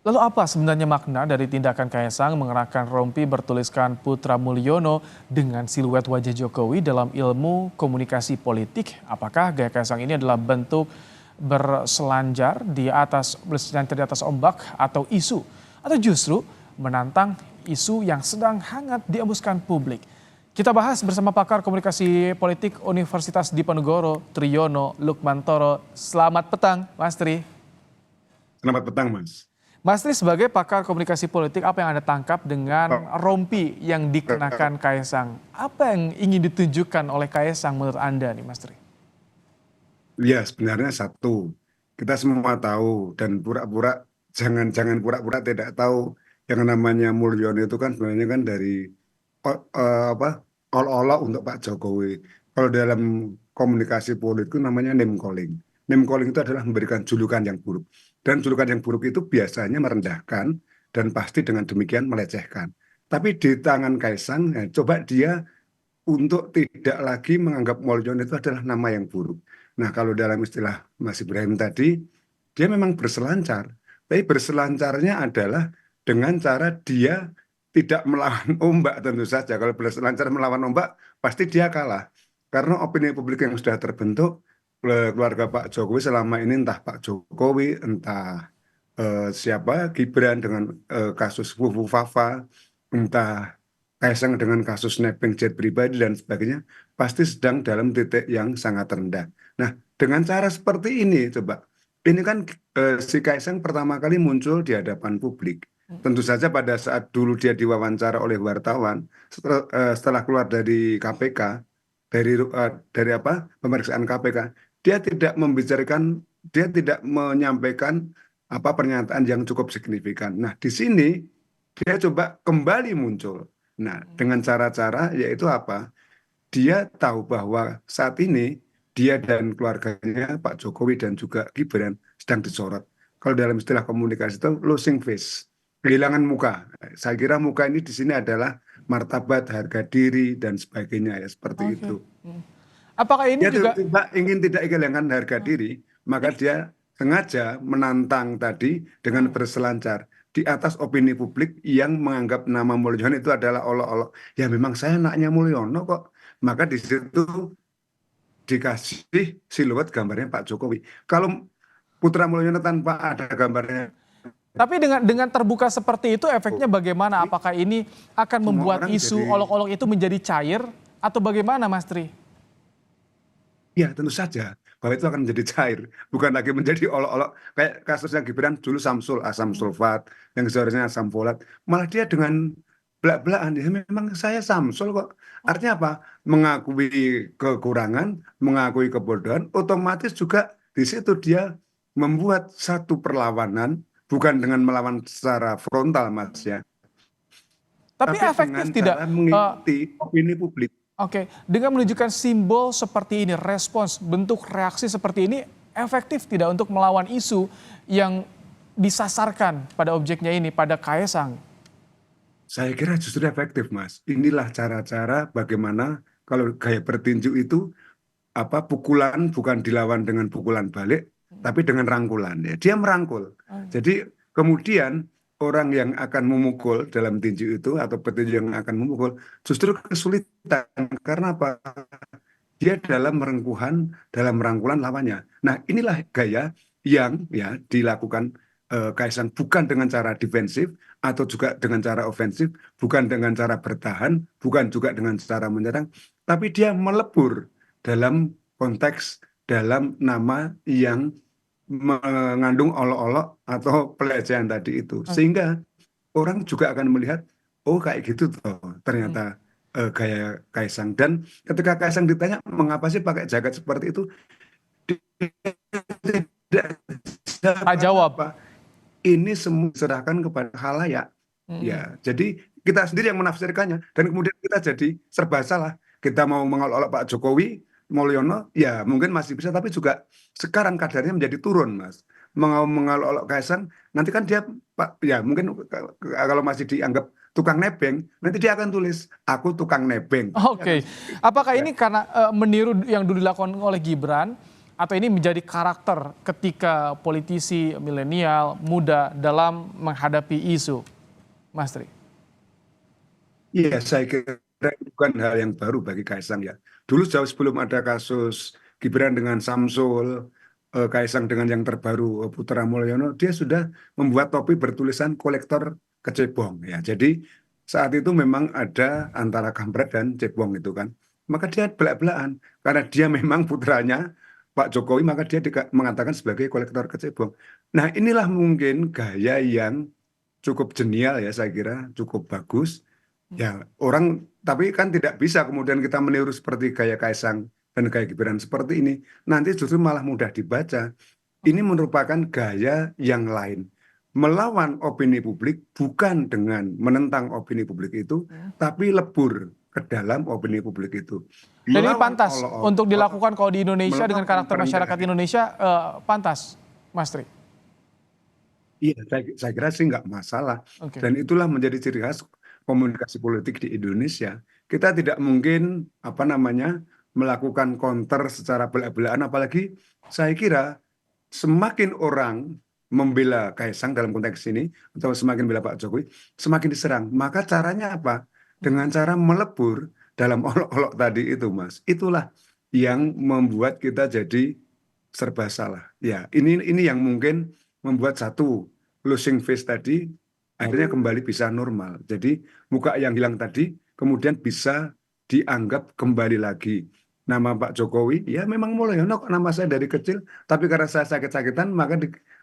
Lalu apa sebenarnya makna dari tindakan Kaisang mengenakan rompi bertuliskan Putra Mulyono dengan siluet wajah Jokowi dalam ilmu komunikasi politik? Apakah gaya Kaisang ini adalah bentuk berselancar di atas ombak atau isu? Atau justru menantang isu yang sedang hangat diembuskan publik? Kita bahas bersama pakar komunikasi politik Universitas Diponegoro, Triyono Lukmantoro. Selamat petang, Mas Tri. Selamat petang, Mas. Mas Tri, sebagai pakar komunikasi politik, apa yang Anda tangkap dengan Oh, rompi yang dikenakan Kaisang? Apa yang ingin ditunjukkan oleh Kaisang menurut Anda nih, Mas Tri? ya sebenarnya satu, kita semua tahu dan pura-pura jangan pura-pura tidak tahu yang namanya Mulyono itu kan sebenarnya kan dari apa olok-olok untuk Pak Jokowi. Kalau dalam komunikasi politik itu namanya name calling. Name calling itu adalah memberikan julukan yang buruk. Dan julukan yang buruk itu biasanya merendahkan dan pasti dengan demikian melecehkan. Tapi di tangan Kaisang, coba dia untuk tidak lagi menganggap Mulyono itu adalah nama yang buruk. Nah, kalau dalam istilah Mas Ibrahim tadi, dia memang berselancar. Tapi berselancarnya adalah dengan cara dia tidak melawan ombak tentu saja. Kalau berselancar melawan ombak, pasti dia kalah. Karena opini publik yang sudah terbentuk, keluarga Pak Jokowi selama ini entah Pak Jokowi, entah siapa, Gibran dengan kasus Fufu Fafa, entah Kaisang dengan kasus snapping jet pribadi dan sebagainya, pasti sedang dalam titik yang sangat rendah. Nah, dengan cara seperti ini, coba, ini kan si Kaisang pertama kali muncul di hadapan publik. Tentu saja pada saat dulu dia diwawancara oleh wartawan, setelah keluar dari KPK, dari apa pemeriksaan KPK, dia tidak menyampaikan apa pernyataan yang cukup signifikan. Nah, di sini dia coba kembali muncul. Nah, dengan cara-cara yaitu apa? Dia tahu bahwa saat ini dia dan keluarganya Pak Jokowi dan juga Gibran sedang disorot. Kalau dalam istilah komunikasi itu losing face, kehilangan muka. Saya kira muka ini di sini adalah martabat, harga diri dan sebagainya ya seperti Oke. itu. Apakah ini Dia juga ingin tidak kehilangan harga diri, maka ini dia sengaja menantang tadi dengan hmm, berselancar di atas opini publik yang menganggap nama Mulyono itu adalah olok-olok. Ya memang saya anaknya Mulyono kok. Maka di situ dikasih siluet gambarnya Pak Jokowi. Kalau Putra Mulyono tanpa ada gambarnya, tapi dengan terbuka seperti itu efeknya bagaimana? Jokowi, Apakah ini akan semua membuat orang isu jadi olok-olok itu menjadi cair atau bagaimana, Mas Tri? ya tentu saja bahwa itu akan menjadi cair, bukan lagi menjadi olok-olok kayak kasusnya Gibran dulu Samsul, asam sulfat, yang seharusnya asam folat, malah dia dengan belak-belakan, ya memang saya Samsul kok. Artinya apa? Mengakui kekurangan, mengakui kebodohan, otomatis juga di situ dia membuat satu perlawanan, bukan dengan melawan secara frontal, Mas ya, Tapi tapi dengan efektif tidak? cara eh, mengikuti opini publik. Oke, dengan menunjukkan simbol seperti ini, respons, bentuk reaksi seperti ini, efektif tidak untuk melawan isu yang disasarkan pada objeknya ini, pada Kaisang? Saya kira justru efektif, Mas. Inilah cara-cara bagaimana kalau gaya bertinju itu apa pukulan bukan dilawan dengan pukulan balik, tapi dengan rangkulan. Ya, dia merangkul. Jadi kemudian orang yang akan memukul dalam tinju itu atau petinju yang akan memukul justru kesulitan karena apa? Dia dalam merengkuhan, dalam merangkulan lawannya. Nah, inilah gaya yang ya dilakukan Kaisang bukan dengan cara defensif atau juga dengan cara ofensif, bukan dengan cara bertahan, bukan juga dengan cara menyerang, tapi dia melebur dalam konteks dalam nama yang mengandung olok-olok atau pelecehan tadi itu. Oke. Sehingga orang juga akan melihat, oh kayak gitu tuh ternyata gaya Kaisang. Dan ketika Kaisang ditanya, mengapa sih pakai jaket seperti itu? Dia tidak jawab Tak karena jawab. apa? Ini semua diserahkan kepada khalayak. Mm-mm. Ya, jadi kita sendiri yang menafsirkannya dan kemudian kita jadi serba salah. Kita mau mengolok-olok Pak Jokowi, Mulyono, ya mungkin masih bisa, tapi juga sekarang kadarnya menjadi turun, Mas. Mau mengolok-olok Kaisang, nanti kan dia, Pak, ya mungkin kalau masih dianggap tukang nebeng, nanti dia akan tulis, aku tukang nebeng. Pasti akan Oke, seperti itu. apakah Ya. ini karena meniru yang dulu dilakukan oleh Gibran, atau ini menjadi karakter ketika politisi milenial muda dalam menghadapi isu, Mas Tri? Iya, saya kira itu bukan hal yang baru bagi Kaisang ya. Dulu jauh sebelum ada kasus Gibran dengan Samsul, Kaisang dengan yang terbaru Putra Mulyono, dia sudah membuat topi bertulisan kolektor kecebong ya. Jadi saat itu memang ada antara kampret dan cebong itu kan. Maka dia belak-belakan karena dia memang putranya Pak Jokowi, maka dia mengatakan sebagai kolektor kecebong. Nah, inilah mungkin gaya yang cukup jenial ya, saya kira cukup bagus. Ya, orang tapi kan tidak bisa kemudian kita meniru seperti gaya Kaisang dan gaya Gibran seperti ini. Nanti justru malah mudah dibaca. Ini merupakan gaya yang lain. Melawan opini publik bukan dengan menentang opini publik itu, tapi lebur ke dalam opini publik itu. Dan ini Melawan pantas untuk olok-olok, dilakukan kalau di Indonesia dengan melawan karakter masyarakat perendahan. Indonesia, pantas, Mas Tri. Iya, saya kira sih nggak masalah. Oke. Dan itulah menjadi ciri khas komunikasi politik di Indonesia. Kita tidak mungkin apa namanya melakukan counter secara belak-belakan, apalagi saya kira semakin orang membela Kaisang dalam konteks ini atau semakin membela Pak Jokowi, semakin diserang. Maka caranya apa? Dengan cara melebur dalam olok-olok tadi itu, Mas. Itulah yang membuat kita jadi serba salah. Ya, ini yang mungkin membuat satu losing face tadi akhirnya kembali bisa normal. Jadi muka yang hilang tadi kemudian bisa dianggap kembali lagi. Nama Pak Jokowi, ya memang Mulyono kok nama saya dari kecil, tapi karena saya sakit-sakitan maka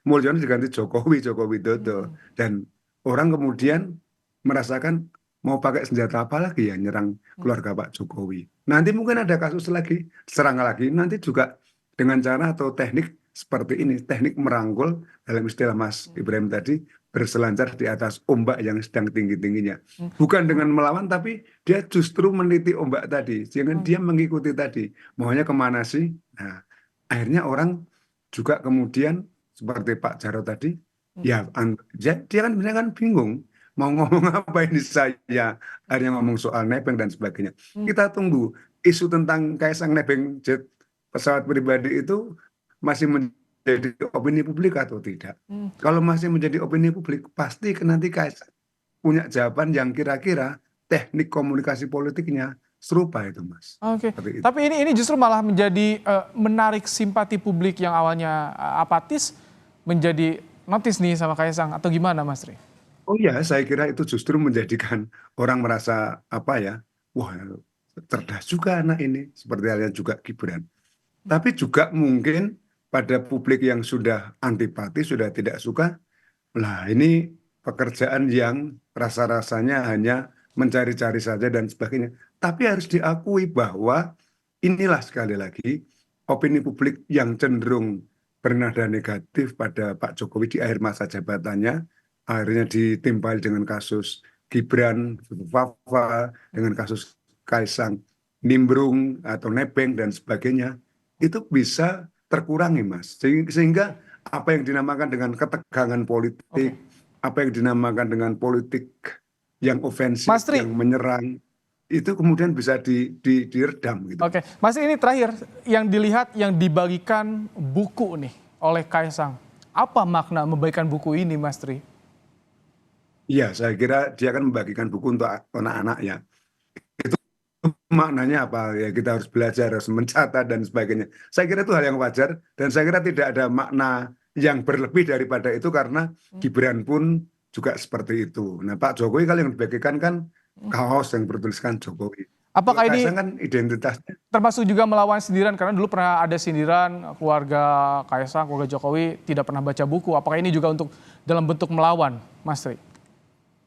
Mulyono diganti Jokowi, Joko Widodo. Dan orang kemudian merasakan mau pakai senjata apa lagi ya nyerang keluarga Pak Jokowi. Nanti mungkin ada kasus lagi, serang lagi, nanti juga dengan cara atau teknik seperti ini, teknik merangkul dalam istilah Mas Ibrahim tadi, berselancar di atas ombak yang sedang tinggi-tingginya. Bukan dengan melawan, tapi dia justru meniti ombak tadi. Jangan dia mengikuti tadi. Maunya kemana sih? Nah, akhirnya orang juga kemudian, seperti Pak Jarod tadi, ya dia kan sebenarnya kan bingung. Mau ngomong apa ini saya? Akhirnya ngomong soal nebeng dan sebagainya. Kita tunggu isu tentang Kaisang nebeng jet pesawat pribadi itu masih menjadi opini publik atau tidak. Kalau masih menjadi opini publik, pasti nanti Kaisang punya jawaban yang kira-kira teknik komunikasi politiknya serupa itu, Mas. Oke, Seperti itu. tapi ini justru malah menjadi menarik simpati publik yang awalnya apatis menjadi notice nih sama Kaisang atau gimana, Mas Tri? Oh iya, saya kira itu justru menjadikan orang merasa apa ya, wah cerdas juga anak ini, seperti halnya juga Gibran. Tapi juga mungkin pada publik yang sudah antipati, sudah tidak suka, lah ini pekerjaan yang rasa-rasanya hanya mencari-cari saja dan sebagainya. Tapi harus diakui bahwa inilah sekali lagi opini publik yang cenderung bernada negatif pada Pak Jokowi di akhir masa jabatannya, akhirnya ditimpali dengan kasus Gibran, Fafa, dengan kasus Kaisang, Nimbrung atau Nebeng dan sebagainya, itu bisa terkurangi, Mas. Sehingga apa yang dinamakan dengan ketegangan Oke, politik, apa yang dinamakan dengan politik yang ofensif, Mas Tri. yang menyerang, itu kemudian bisa diredam gitu. Oke, Mas ini terakhir yang dilihat yang dibagikan buku nih oleh Kaisang. Apa makna membagikan buku ini, Mas Tri? Iya, saya kira dia akan membagikan buku untuk anak-anak ya. Maknanya apa? Ya kita harus belajar, harus mencatat dan sebagainya. Saya kira itu hal yang wajar dan saya kira tidak ada makna yang berlebih daripada itu karena Gibran pun juga seperti itu. Nah, Pak Jokowi kalau yang dibagikan kan kaos yang bertuliskan Jokowi. Kalau Apakah ini Kaisang kan identitasnya. termasuk juga melawan sindiran karena dulu pernah ada sindiran keluarga Kaisang, keluarga Jokowi tidak pernah baca buku. Apakah ini juga untuk dalam bentuk melawan, Mas Tri?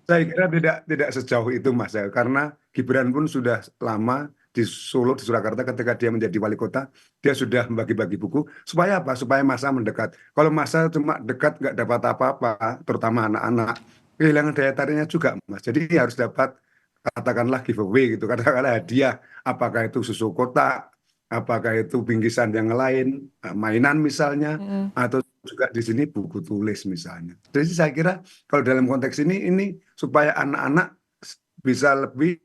Saya kira tidak sejauh itu Mas ya, karena Gibran pun sudah lama di Solo, di Surakarta ketika dia menjadi wali kota, dia sudah membagi-bagi buku. Supaya apa? Supaya masa mendekat. Kalau masa cuma dekat nggak dapat apa-apa, terutama anak-anak, kehilangan daya tariknya juga Mas. Jadi harus dapat katakanlah giveaway gitu, katakanlah hadiah, apakah itu susu kotak, apakah itu bingkisan yang lain, mainan misalnya, atau juga di sini buku tulis misalnya. Jadi saya kira kalau dalam konteks ini supaya anak-anak bisa lebih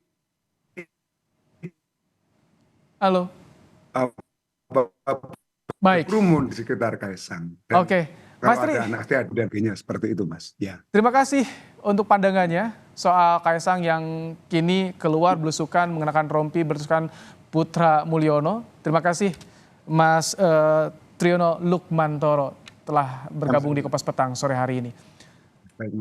Halo. apa, Baik, berkerumun di sekitar Kaisang. Dan oke. Mas kalau Tri, ada anak dan sebagainya seperti itu, Mas. Ya, terima kasih untuk pandangannya soal Kaisang yang kini keluar belusukan mengenakan rompi bertuliskan Putra Mulyono. Terima kasih Mas Triyono Lukmantoro telah bergabung di Kompas Petang sore hari ini. baik, Mas.